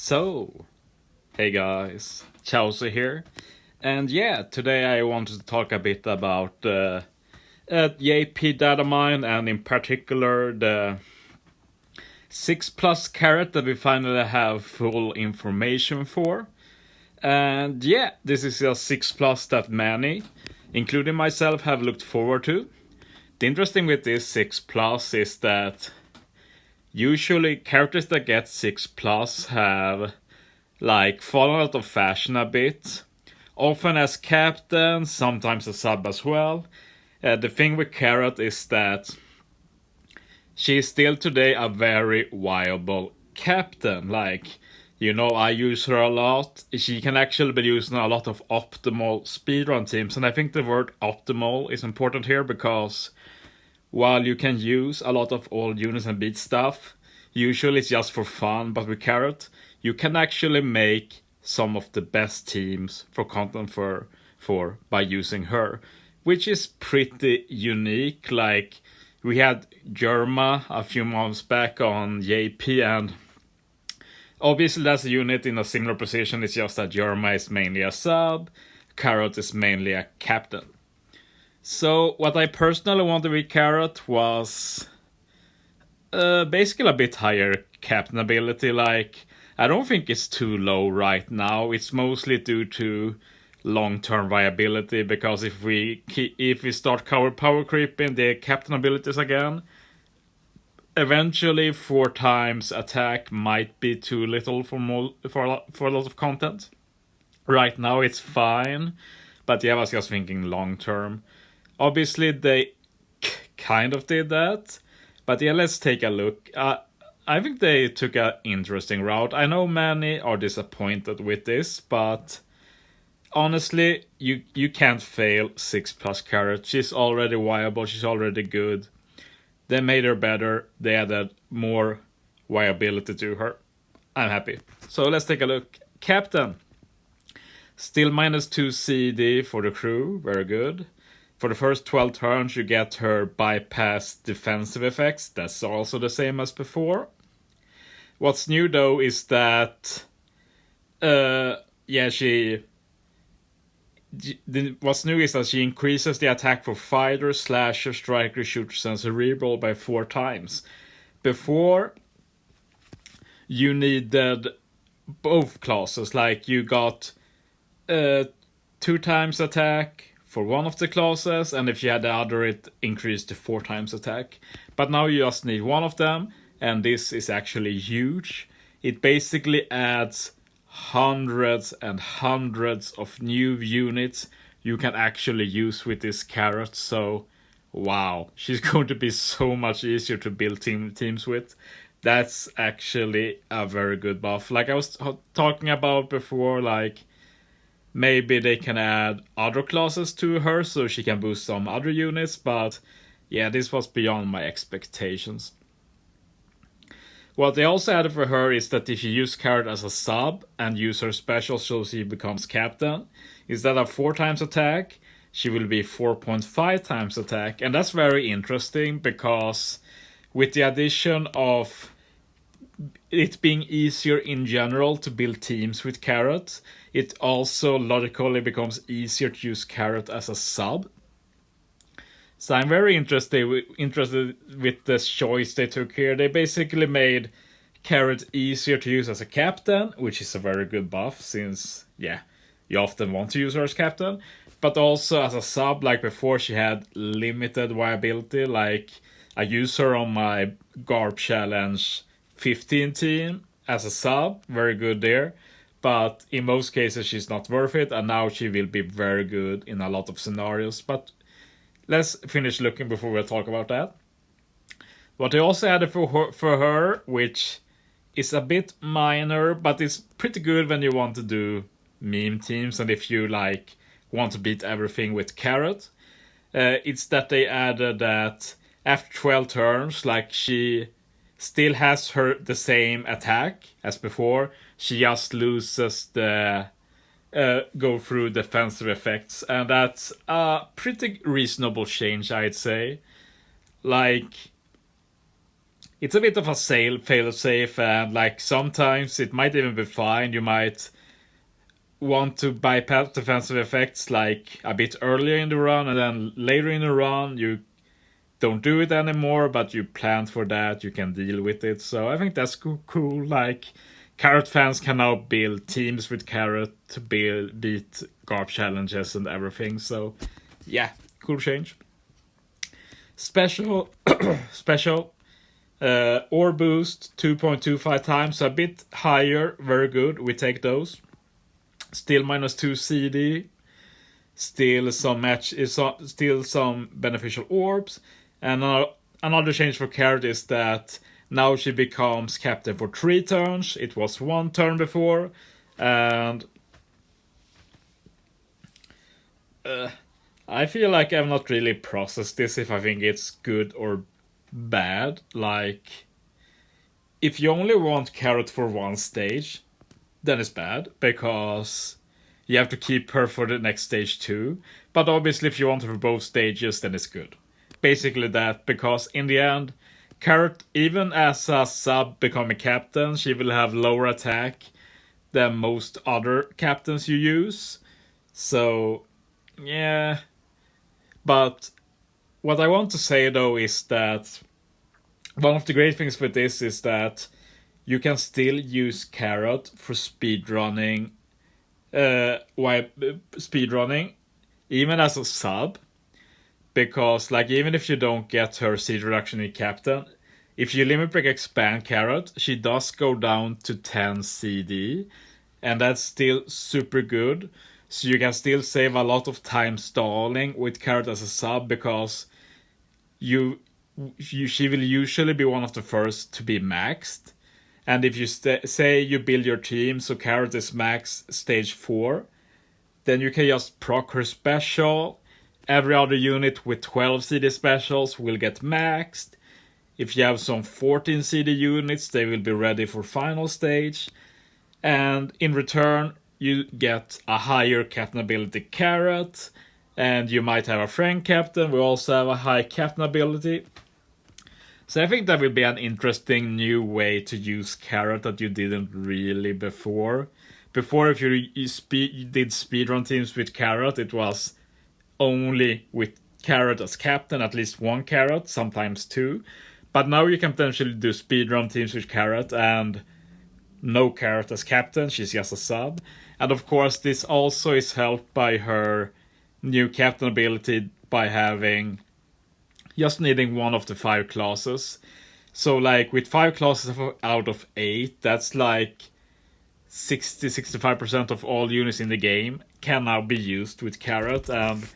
So, hey guys, Chelsea here, and yeah, today I wanted to talk a bit about JP data mine and in particular the 6 plus carat that we finally have full information for. And yeah, this is a 6 plus that many, including myself, have looked forward to. The interesting with this 6 plus is that usually characters that get 6 plus have fallen out of fashion a bit. Often as captain, sometimes a sub as well. The thing with Carrot is that she is still today a very viable captain. I use her a lot. She can actually be used in a lot of optimal speedrun teams. And I think the word optimal is important here because while you can use a lot of old units and beat stuff, usually it's just for fun, but with Carrot, you can actually make some of the best teams for content for by using her, which is pretty unique. Like we had Germa a few months back on JP, and obviously that's a unit in a similar position. It's just that Germa is mainly a sub, Carrot is mainly a captain. So what I personally wanted with Carrot was basically a bit higher captain ability. I don't think it's too low right now. It's mostly due to long-term viability, because if we start power creeping the captain abilities again, eventually 4 times attack might be too little for a lot of content. Right now it's fine, but yeah, I was just thinking long-term. Obviously they kind of did that, but yeah, let's take a look. I think they took an interesting route. I know many are disappointed with this, but honestly, you can't fail 6 plus Carrot. She's already viable, she's already good. They made her better, they added more viability to her. I'm happy. So let's take a look. Captain. Still -2 CD for the crew, very good. For the first 12 turns you get her bypass defensive effects. That's also the same as before. What's new though is that what's new is that she increases the attack for fighter, slasher, striker, shooters, and cerebral by 4 times. Before, you needed both classes. Like you got 2 times attack for one of the classes, and if you had the other, it increased to 4 times attack. But now you just need one of them, and this is actually huge. It basically adds hundreds and hundreds of new units you can actually use with this Carrot. So wow, she's going to be so much easier to build teams with. That's actually a very good buff. Like I was talking about before, maybe they can add other classes to her so she can boost some other units, but yeah, this was beyond my expectations. What they also added for her is that if you use Carrot as a sub and use her special so she becomes captain, instead of 4 times attack, she will be 4.5 times attack. And that's very interesting because with the addition of it being easier in general to build teams with Carrot, it also logically becomes easier to use Carrot as a sub. So I'm very interested with this choice they took here. They basically made Carrot easier to use as a captain, which is a very good buff since, yeah, you often want to use her as captain. But also as a sub, like before she had limited viability. Like I use her on my Garp Challenge 15 team as a sub, very good there. But in most cases she's not worth it, and now she will be very good in a lot of scenarios. But let's finish looking before we talk about that. What they also added for her, which is a bit minor, but it's pretty good when you want to do meme teams and if you want to beat everything with Carrot. It's that they added that after 12 turns, she still has the same attack as before. She just loses the go through defensive effects, and that's a pretty reasonable change, I'd say. it's a bit of a fail safe, and like sometimes it might even be fine. You might want to bypass defensive effects like a bit earlier in the run, and then later in the run you don't do it anymore, but you planned for that, you can deal with it. So I think that's cool. Like, Carrot fans can now build teams with Carrot to beat Garp challenges and everything. So yeah, cool change. Special, special. Ore boost 2.25 times, a bit higher, very good. We take those. Still -2 CD. Still some beneficial orbs. And another change for Carrot is that now she becomes captain for 3 turns. It was 1 turn before. And I feel like I've not really processed this, if I think it's good or bad. Like, if you only want Carrot for 1 stage, then it's bad, because you have to keep her for the next stage too. But obviously if you want her for both stages, then it's good. Basically that, because in the end, Carrot, even as a sub becoming captain, she will have lower attack than most other captains you use. So, yeah. But what I want to say though is that one of the great things with this is that you can still use Carrot for speedrunning, even as a sub. Because, like, even if you don't get her seed reduction in captain, if you limit break expand Carrot, she does go down to 10 CD, and that's still super good. So you can still save a lot of time stalling with Carrot as a sub, because she will usually be one of the first to be maxed. And if you say you build your team so Carrot is max stage 4, then you can just proc her special. Every other unit with 12 CD specials will get maxed. If you have some 14 CD units, they will be ready for final stage. And in return, you get a higher captain ability Carrot. And you might have a friend captain. We also have a high captain ability. So I think that will be an interesting new way to use Carrot that you didn't really before. Before, if you did speedrun teams with Carrot, it was only with Carrot as captain, at least 1 Carrot, sometimes 2. But now you can potentially do speedrun teams with Carrot and no Carrot as captain, she's just a sub. And of course this also is helped by her new captain ability by just needing 1 of the 5 classes. So like with 5 classes out of 8, that's like 60-65% of all units in the game can now be used with Carrot. And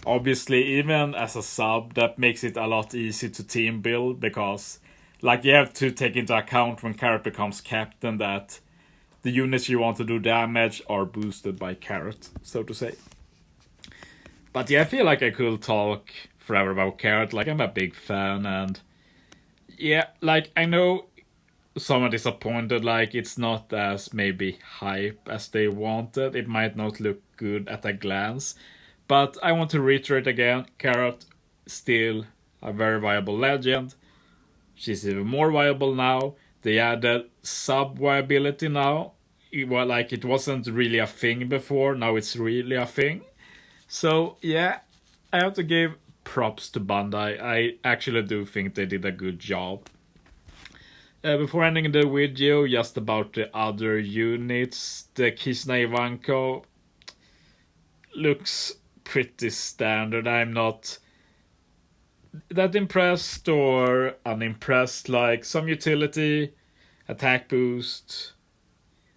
obviously even as a sub, that makes it a lot easier to team build, because like you have to take into account when Carrot becomes captain that the units you want to do damage are boosted by Carrot, so to say. But yeah, I feel like I could talk forever about Carrot. Like, I'm a big fan, and yeah, like I know some are disappointed, like it's not as maybe hype as they wanted. It might not look good at a glance. But I want to reiterate again, Carrot still a very viable legend. She's even more viable now. They added sub viability now. It wasn't really a thing before, now it's really a thing. So yeah, I have to give props to Bandai. I actually do think they did a good job. Before ending the video, just about the other units. The Kisna Ivanko looks pretty standard. I'm not that impressed or unimpressed. Like, some utility, attack boost,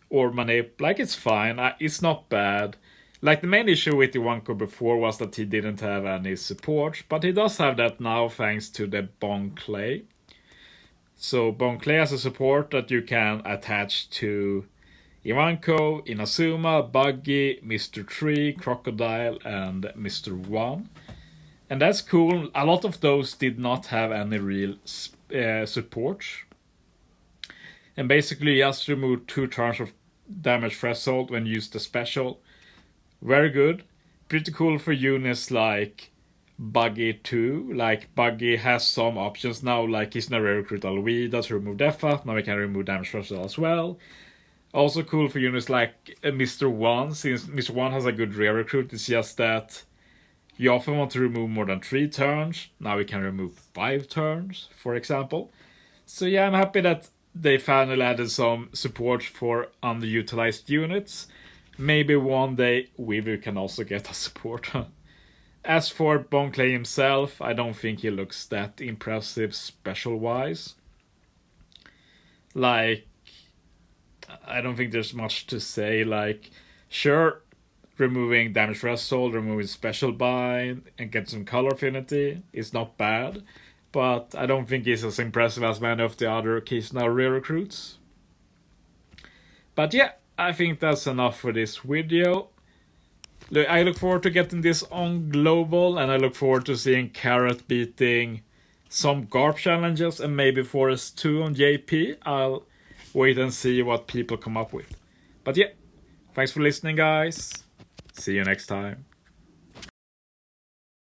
or manip, like it's fine. It's not bad. Like, the main issue with Ivanko before was that he didn't have any support, but he does have that now thanks to the Bone Clay. So Bone Clay has a support that you can attach to Ivanko, Inazuma, Buggy, Mr. Tree, Crocodile, and Mr. One. And that's cool. A lot of those did not have any real support. And basically just remove 2 turns of damage threshold when used the special. Very good. Pretty cool for units like Buggy too. Like, Buggy has some options now, like he's now recruit Alwida to remove Defa. Now we can remove Damage Threshold as well. Also cool for units like Mr. 1, since Mr. 1 has a good rear recruit. It's just that you often want to remove more than 3 turns. Now we can remove 5 turns, for example. So yeah, I'm happy that they finally added some support for underutilized units. Maybe one day Weaver can also get a support. As for Bonclay himself, I don't think he looks that impressive special-wise. Like, I don't think there's much to say. Like, sure, removing damage threshold, removing special bind, and get some color affinity is not bad. But I don't think he's as impressive as many of the other Kisna rear recruits. But yeah, I think that's enough for this video. I look forward to getting this on global, and I look forward to seeing Carrot beating some GARP challenges and maybe Forest 2 on JP. I'll wait and see what people come up with. But yeah, thanks for listening, guys. See you next time.